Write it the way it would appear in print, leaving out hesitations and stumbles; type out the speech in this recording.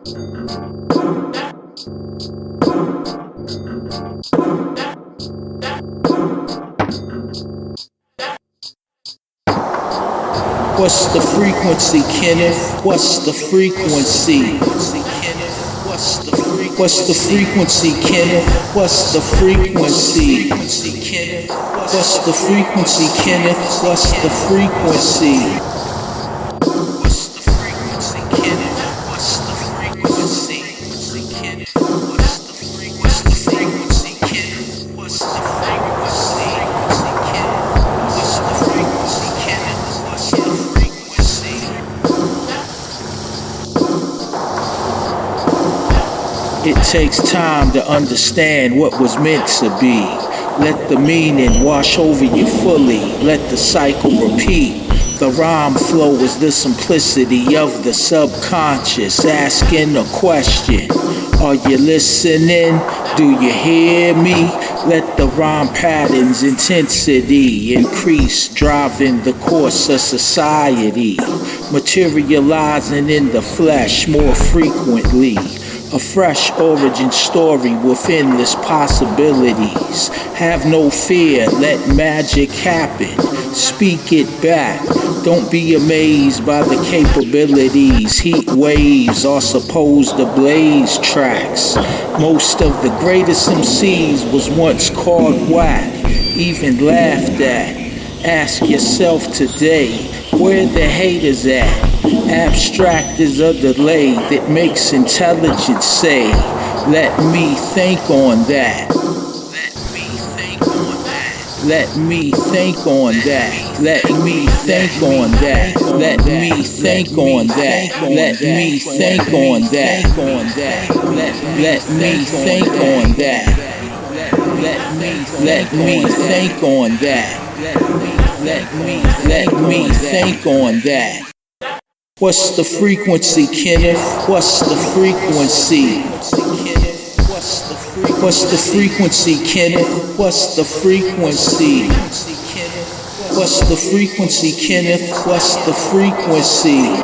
What's the frequency, Kenneth? What's the frequency? What's the frequency, Kenneth? What's the frequency? What's the frequency, Kenneth? What's the frequency? It takes time to understand what was meant to be. Let the meaning wash over you fully. Let the cycle repeat. The rhyme flow is the simplicity of the subconscious. Asking a question. Are you listening? Do you hear me? Let the rhyme pattern's intensity increase, driving the course of society. Materializing in the flesh more frequently. A fresh origin story with endless possibilities. Have no fear, let magic happen. Speak it back. Don't be amazed by the capabilities. Heat waves are supposed to blaze tracks. Most of the greatest MCs was once called whack, even laughed at. Ask yourself today, where the haters at? Abstract is a delay that makes intelligence say, let me think on that. Let me think on that. Let me think on that. Let me think on that. Let me think on that. Let me think on that. Let me think on that. Let me think on that. What's the frequency, Kenneth? What's the frequency? What's the frequency, Kenneth? What's the frequency? What's the frequency, Kenneth? What's the frequency?